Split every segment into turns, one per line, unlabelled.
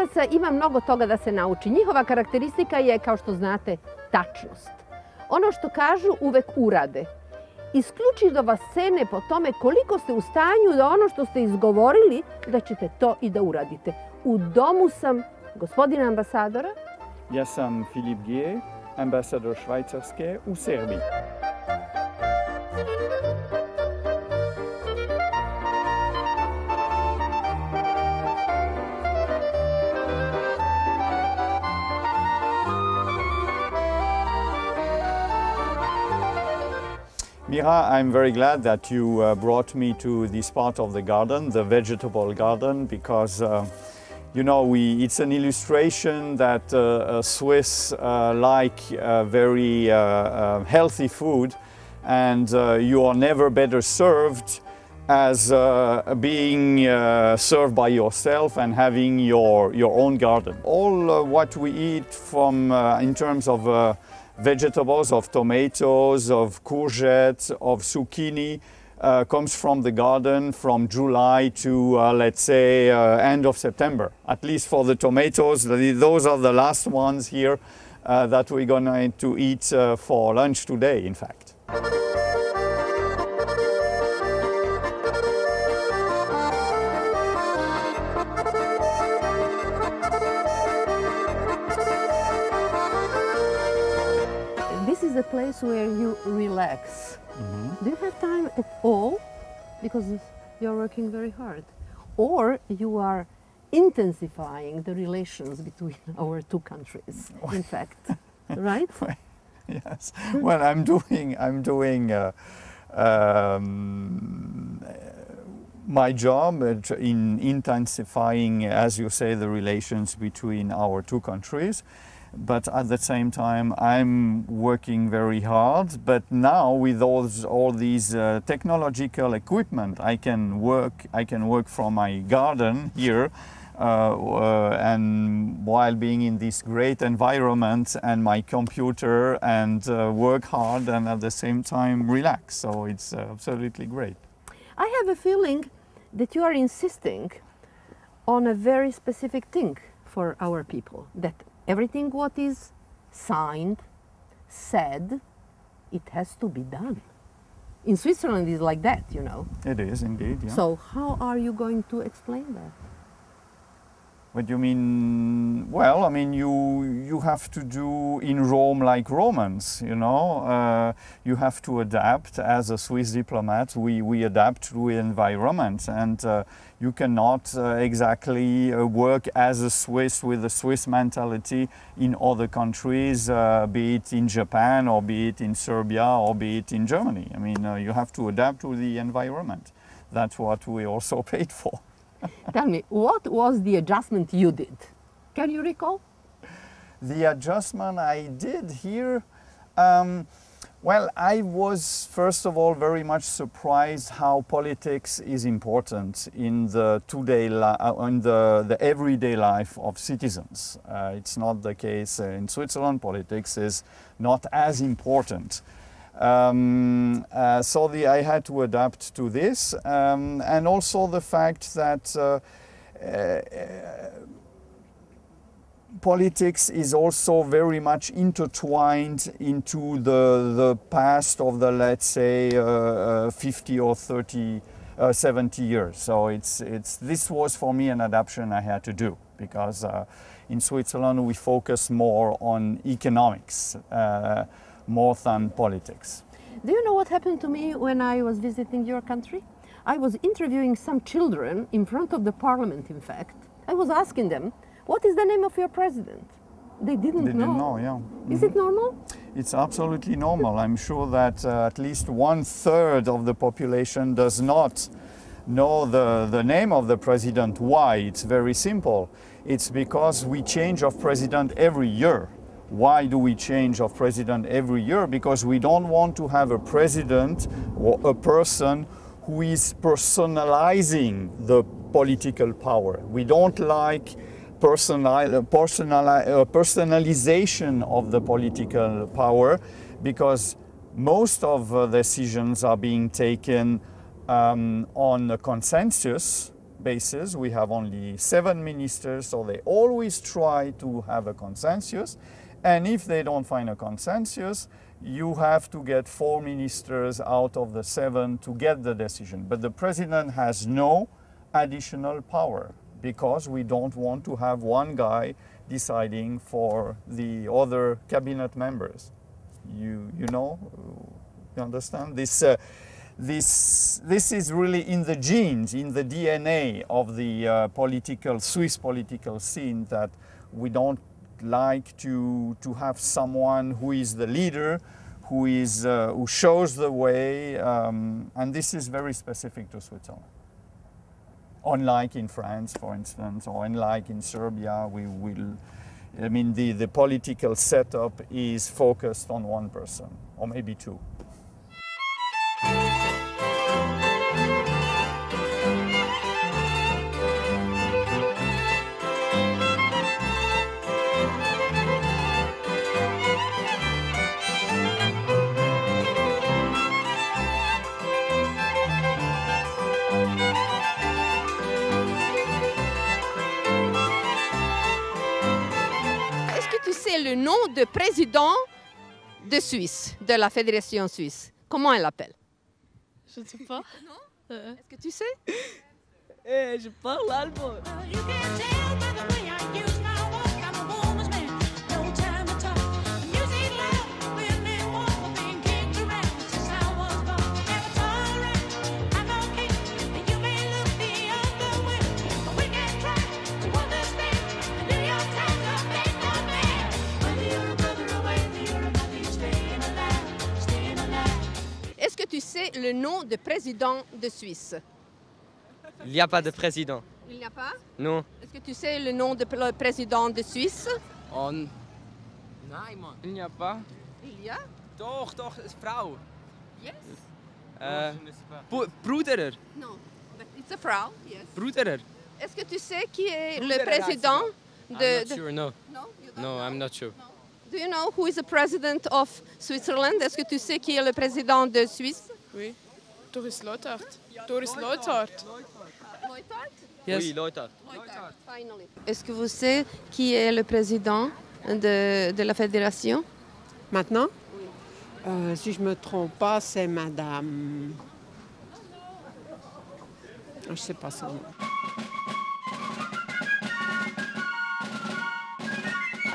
Švajcaraca ima mnogo toga da se nauči. Njihova karakteristika je, kao što znate, tačnost. Ono što kažu uvek urade. Isključivo vas cene po tome koliko ste u stanju da ono što ste izgovorili, da ćete to i da uradite. U domu sam gospodina ambasadora.
Ja sam Filip Ge, ambasador Švajcarske u Srbiji. Mira, I'm very glad that you brought me to this part of the garden, the vegetable garden, because you know, it's an illustration that Swiss like very healthy food, and you are never better served as being served by yourself and having your own garden. All what we eat from in terms of vegetables, of tomatoes, of courgettes, of zucchini, comes from the garden from July to, let's say, end of September. At least for the tomatoes, those are the last ones here that we're going to eat for lunch today, in fact.
This is a place where you relax. Do you have time at all? Because you're working very hard. Or you are intensifying the relations between our two countries, in fact, right?
Yes. Well, I'm doing my job in intensifying, as you say, the relations between our two countries. But at the same time, I'm working very hard. But now, with all these technological equipment, I can work from my garden here, and while being in this great environment and my computer, and work hard and at the same time relax. So it's absolutely great.
I have a feeling that you are insisting on a very specific thing for our people, that everything what is signed, said, it has to be done. In Switzerland it's like that, you know.
It is indeed, yeah.
So how are you going to explain that?
What do you mean? Well, I mean, you have to do in Rome like Romans, you know. You have to adapt. As a Swiss diplomat, we adapt to the environment, and you cannot exactly work as a Swiss with a Swiss mentality in other countries, be it in Japan or be it in Serbia or be it in Germany. I mean, you have to adapt to the environment. That's what we also paid for.
Tell me, what was the adjustment you did? Can you recall?
The adjustment I did here, well, I was first of all very much surprised how politics is important in the the everyday life of citizens. It's not the case in Switzerland. Politics is not as important. So I had to adapt to this, and also the fact that politics is also very much intertwined into the past of the, let's say, 50 or 30, 70 years. So this was for me an adaptation I had to do, because in Switzerland we focus more on economics, more than politics.
Do you know what happened to me when I was visiting your country? I was interviewing some children in front of the parliament, in fact. I was asking them, what is the name of your president? They didn't know.
They didn't know, yeah.
Is it normal?
It's absolutely normal. I'm sure that at least 1/3 of the population does not know the name of the president. Why? It's very simple. It's because we change of president every year. Why do we change of president every year? Because we don't want to have a president or a person who is personalizing the political power. We don't like personalization of the political power, because most of the decisions are being taken on a consensus basis. We have only 7 ministers, so they always try to have a consensus. And if they don't find a consensus, you have to get 4 ministers out of the 7 to get the decision. But the president has no additional power because we don't want to have one guy deciding for the other cabinet members. You know, you understand? This is really in the genes, in the DNA of the Swiss political scene, that we don't like to have someone who is the leader, who shows the way, and this is very specific to Switzerland. Unlike in France, for instance, or unlike in Serbia, the political setup is focused on one person, or maybe 2.
Le nom de président de Suisse, de la Fédération suisse. Comment elle l'appelle?
Je ne sais pas.
Non? Est-ce que tu sais?
Je parle allemand.
Est-ce que tu sais le nom de président de Suisse?
Il n'y a pas de président.
Il n'y a pas?
Non.
Est-ce que tu sais le nom de président de Suisse?
Nein, man. Il n'y a pas.
Il y a?
Doch, Frau.
Yes?
Bruder.
Non, but it's a Frau, yes.
Bruder.
Est-ce que tu sais qui est le président de...
I'm not sure, no.
No, you don't
No,
know?
I'm not sure.
No. Do you know who is the president of Switzerland? Est-ce que tu sais qui est le président de Suisse?
Oui, Doris Lautard. Doris Lautard.
Lautard?
Yes. Oui, Lautard.
Lautard, finally. Est-ce que vous savez qui est le président de la fédération?
Maintenant, si je ne me trompe pas, c'est Madame... Je ne sais pas son nom.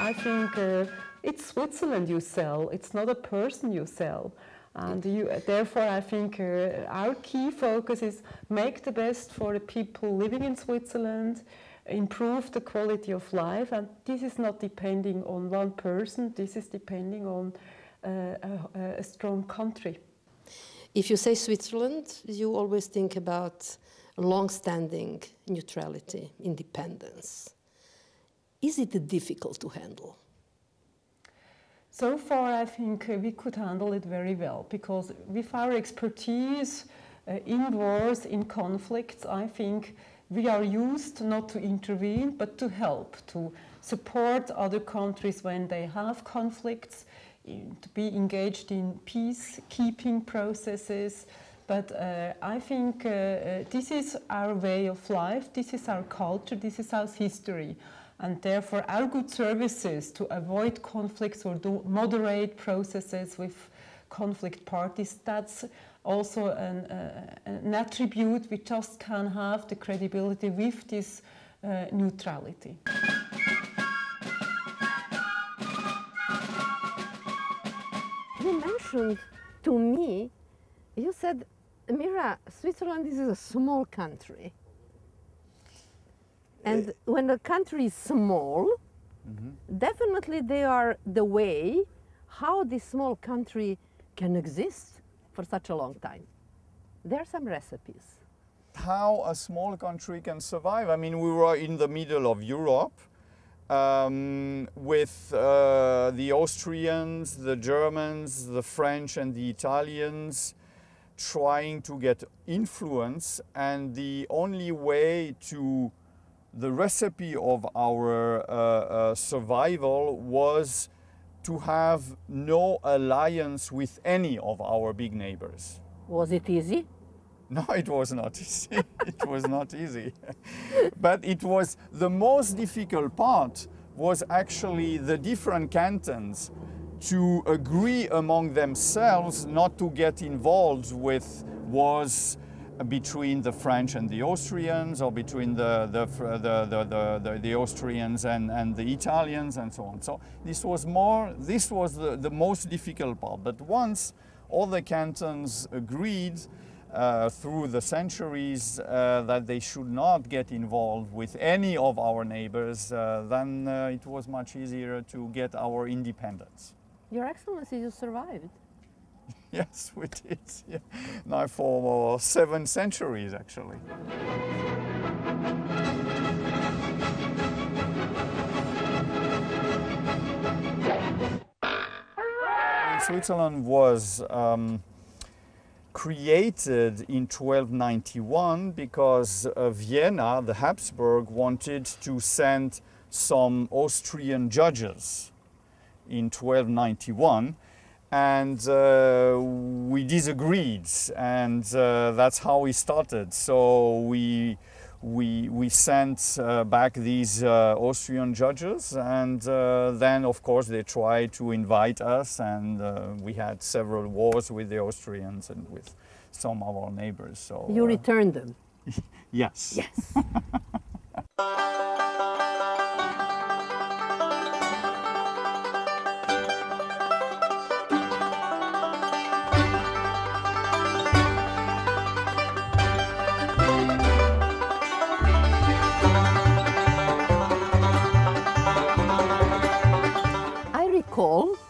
I think it's Switzerland you sell, it's not a person you sell. And therefore I think our key focus is make the best for the people living in Switzerland, improve the quality of life, and this is not depending on one person, this is depending on a strong country.
If you say Switzerland, you always think about long-standing neutrality, independence. Is it difficult to handle?
So far, I think we could handle it very well, because with our expertise in wars, in conflicts, I think we are used not to intervene, but to help, to support other countries when they have conflicts, to be engaged in peacekeeping processes. But I think this is our way of life, this is our culture, this is our history. And therefore our good services to avoid conflicts or do moderate processes with conflict parties, that's also an attribute we just can have the credibility with this neutrality.
You mentioned to me, you said, Mira, Switzerland is a small country. And when a country is small, definitely they are the way how this small country can exist for such a long time. There are some recipes.
How a small country can survive. I mean, we were in the middle of Europe with the Austrians, the Germans, the French and the Italians trying to get influence, and the only way to the recipe of our survival was to have no alliance with any of our big neighbors.
Was it easy?
No, it was not easy. It was not easy. But it was the most difficult part was actually the different cantons to agree among themselves not to get involved with wars between the French and the Austrians, or between the Austrians and the Italians, and so on. So this was the most difficult part. But once all the cantons agreed through the centuries that they should not get involved with any of our neighbors, then it was much easier to get our independence.
Your Excellency, you survived.
Yes, we did. Yeah. Now for 7 centuries, actually. Switzerland was created in 1291 because Vienna, the Habsburg, wanted to send some Austrian judges in 1291. And we disagreed, and that's how we started. So we sent back these Austrian judges, and then of course they tried to invite us, and we had several wars with the Austrians and with some of our neighbors. So
you returned them?
Yes.
Yes.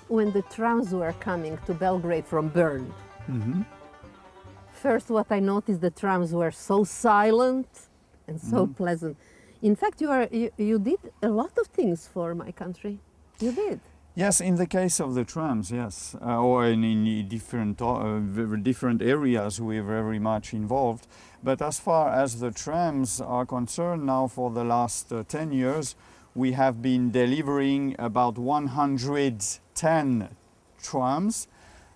When the trams were coming to Belgrade from Bern. Mm-hmm. First, what I noticed, the trams were so silent and so pleasant. In fact, you did a lot of things for my country. You did.
Yes, in the case of the trams, yes, or in different areas, we're very much involved. But as far as the trams are concerned, now for the last 10 years, we have been delivering about 110 trams.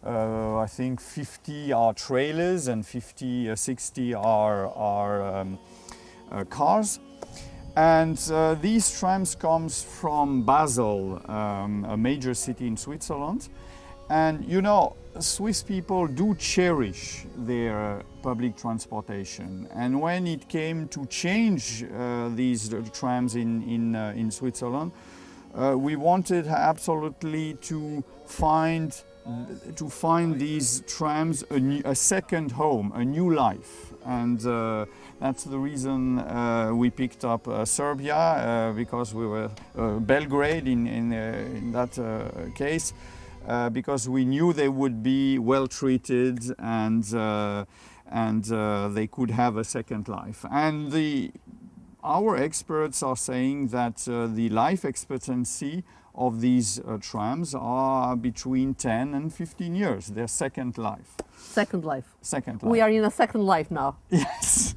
I think 50 are trailers and 60 are cars. And these trams comes from Basel, a major city in Switzerland. And you know, Swiss people do cherish their public transportation. And when it came to change these trams in Switzerland, we wanted absolutely to find these trams a second home, a new life. And that's the reason we picked up Serbia, because we were Belgrade in that case. Because we knew they would be well treated and they could have a second life. And our experts are saying that the life expectancy of these trams are between 10 and 15 years, their second life.
Second life.
Second life.
We are in a second life now.
Yes.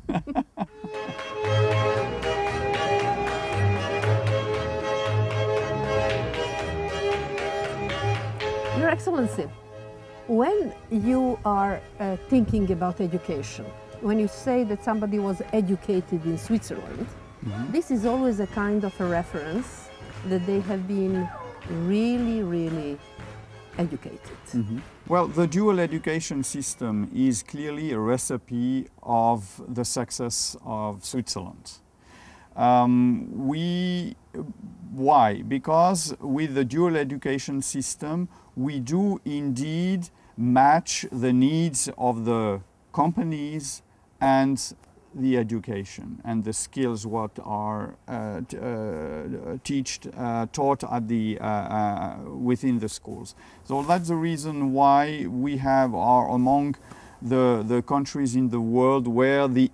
Your Excellency, when you are thinking about education, when you say that somebody was educated in Switzerland, this is always a kind of a reference that they have been really, really educated.
Well, the dual education system is clearly a recipe of the success of Switzerland. Why? Because with the dual education system, we do indeed match the needs of the companies and the education and the skills what are taught at within the schools. So that's the reason why we are among the countries in the world where the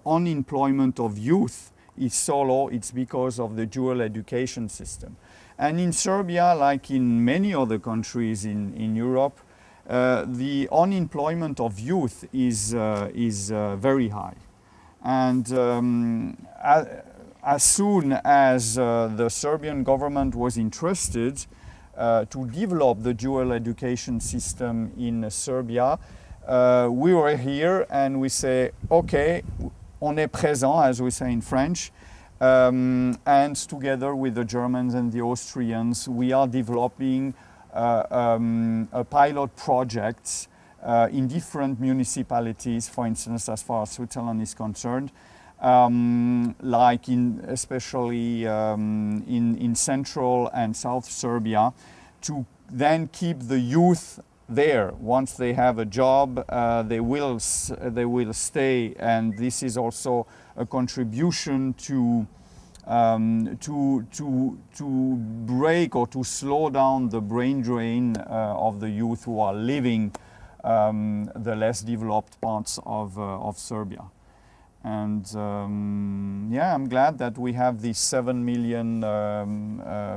unemployment of youth is so low. It's because of the dual education system. And in Serbia, like in many other countries in Europe, the unemployment of youth is very high. And as soon as the Serbian government was interested to develop the dual education system in Serbia, we were here and we say, okay, on est présent, as we say in French, and together with the Germans and the Austrians, we are developing a pilot project in different municipalities, for instance, as far as Switzerland is concerned, like especially in Central and South Serbia, to then keep the youth there. Once they have a job, they will stay, and this is also a contribution to break or to slow down the brain drain of the youth who are living the less developed parts of Serbia. And yeah, I'm glad that we have this 7 million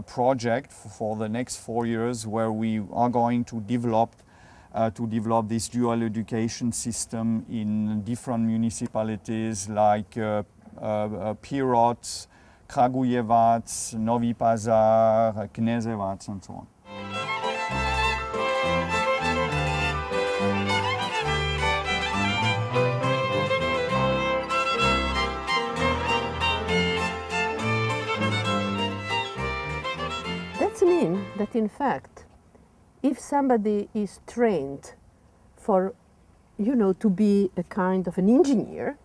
project for the next 4 years, where we are going to develop this dual education system in different municipalities like Pirot, Kragujevac, Novi Pazar, Kneževac, and so on.
That means that in fact, if somebody is trained for, to be a kind of an engineer,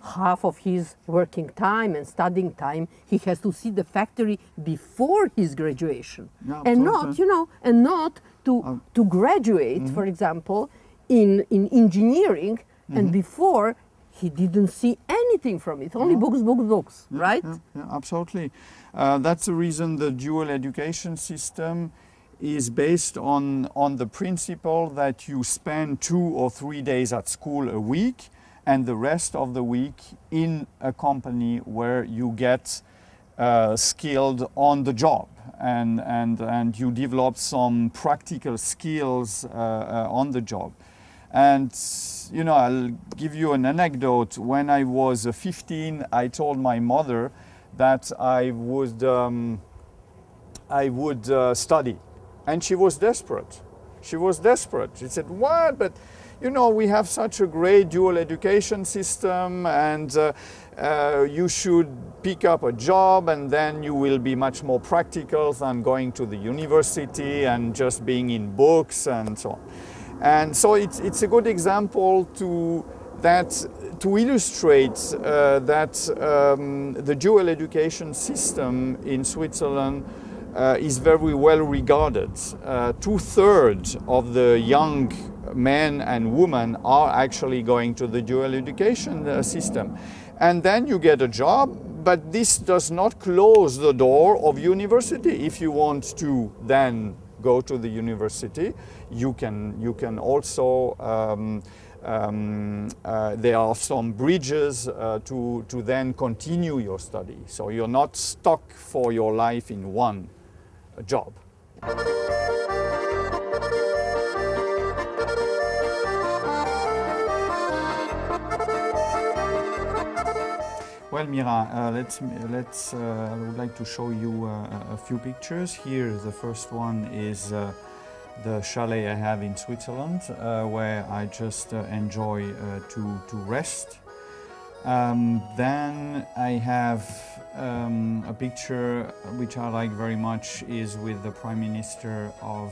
half of his working time and studying time, he has to see the factory before his graduation,
yeah,
and not, to graduate, for example, in engineering, and before he didn't see anything from it, only books, right?
Yeah, absolutely. That's the reason the dual education system is based on the principle that you spend 2 or 3 days at school a week, and the rest of the week in a company where you get skilled on the job, and you develop some practical skills on the job. And I'll give you an anecdote. When I was 15, I told my mother that I would study, and she was desperate. She said, "What? But we have such a great dual education system, and you should pick up a job, and then you will be much more practical than going to the university and just being in books and so on." And so it's a good example to illustrate that the dual education system in Switzerland is very well regarded. 2/3 of the young men and women are actually going to the dual education system. And then you get a job, but this does not close the door of university. If you want to then go to the university, you can also there are some bridges to then continue your study. So you're not stuck for your life in one job. Well, Mira, I would like to show you a few pictures. Here, the first one is the chalet I have in Switzerland, where I just enjoy to rest. Then I have a picture which I like very much, is with the Prime Minister of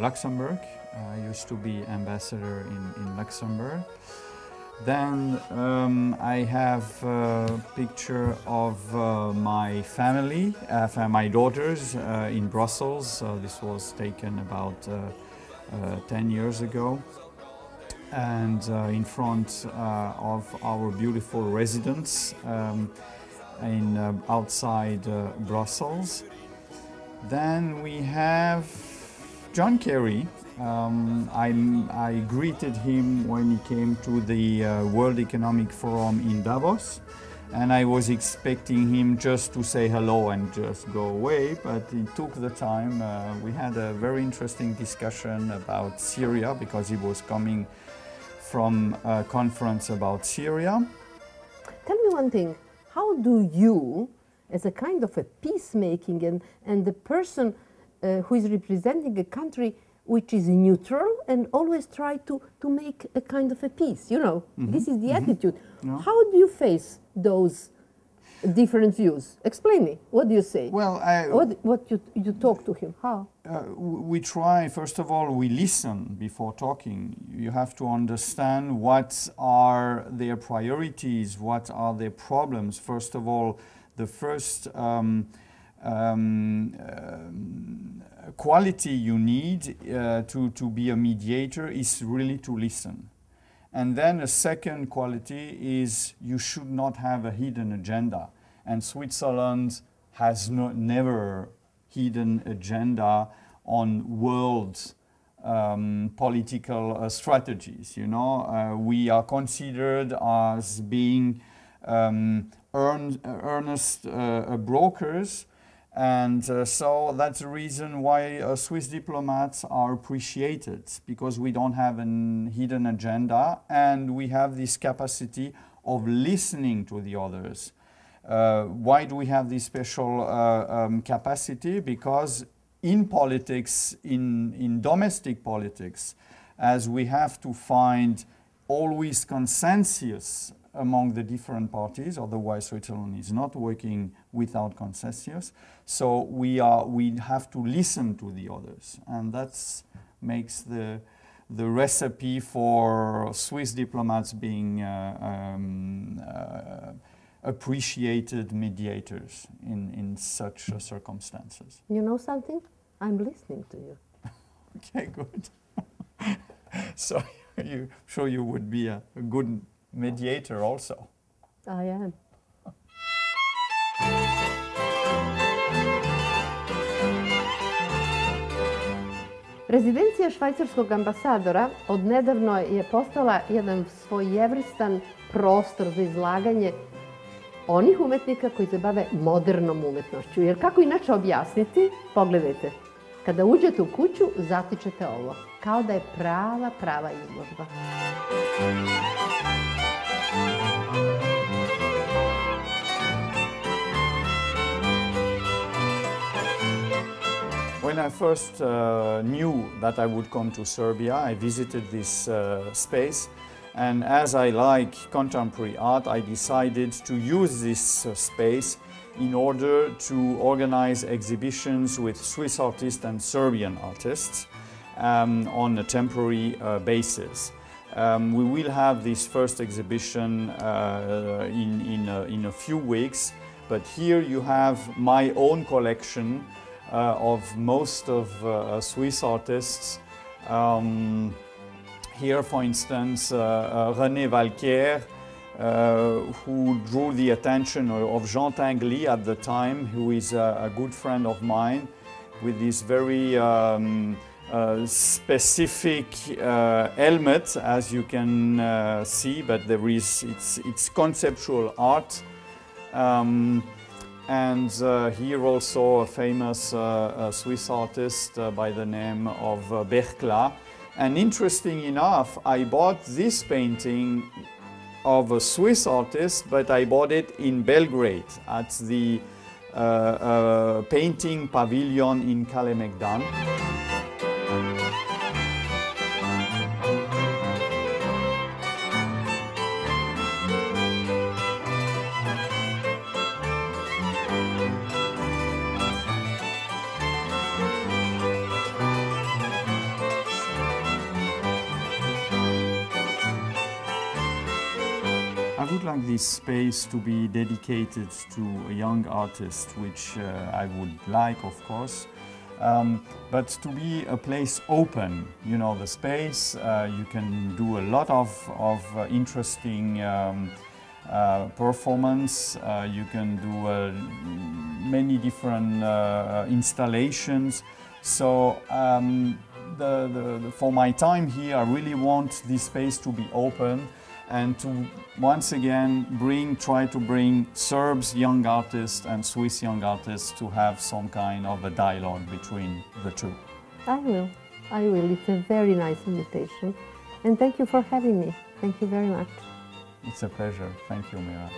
Luxembourg. I used to be ambassador in Luxembourg. Then I have a picture of my family, my daughters in Brussels. This was taken about 10 years ago. And in front of our beautiful residence outside Brussels. Then we have John Kerry. I greeted him when he came to the World Economic Forum in Davos, and I was expecting him just to say hello and just go away, but he took the time. We had a very interesting discussion about Syria, because he was coming from a conference about Syria.
Tell me one thing, how do you, as a kind of a peacemaking and the person who is representing a country, which is neutral and always try to make a kind of a peace, you know. This is the attitude.
Yeah.
How do you face those different views? Explain me. What do you say?
Well,
what you talk to him? How?
we try, first of all, we listen before talking. You have to understand what are their priorities, what are their problems. First of all, the first quality you need to be a mediator is really to listen. And then a second quality is you should not have a hidden agenda. And Switzerland has never hidden agenda on world political strategies. You know, we are considered as being earnest brokers. And so that's the reason why Swiss diplomats are appreciated, because we don't have a hidden agenda and we have this capacity of listening to the others. Why do we have this special capacity? Because in politics, in domestic politics, as we have to find always consensus among the different parties, otherwise Switzerland is not working without consensus. So we have to listen to the others, and that makes the recipe for Swiss diplomats being appreciated mediators in such circumstances.
You know something? I'm listening to you.
Okay, good. So you sure you would be a good mediator also?
I am. Rezidencija švajcarskog ambasadora odnedavno je postala jedan svojevrstan prostor za izlaganje onih umetnika koji se bave modernom umetnošću. Jer kako inače objasniti? Pogledajte, kada uđete u kuću, zatičete ovo. Kao da je prava izložba.
When I first knew that I would come to Serbia, I visited this space, and as I like contemporary art, I decided to use this space in order to organize exhibitions with Swiss artists and Serbian artists on a temporary basis. We will have this first exhibition in a few weeks, but here you have my own collection of most of Swiss artists. Here, for instance, René Valquier, who drew the attention of Jean Tinguely at the time, who is a good friend of mine, with this very specific helmet, as you can see, but it's conceptual art. And here also a famous Swiss artist by the name of Bercla. And interesting enough, I bought this painting of a Swiss artist, but I bought it in Belgrade at the painting pavilion in Kalemegdan. I would like this space to be dedicated to a young artist, which I would like, of course, but to be a place open. You know, the space, you can do a lot of interesting performance, you can do many different installations. So for my time here, I really want this space to be open and to once again try to bring Serbs young artists and Swiss young artists to have some kind of a dialogue between the two.
I will. It's a very nice invitation. And thank you for having me. Thank you very much.
It's a pleasure. Thank you, Mira.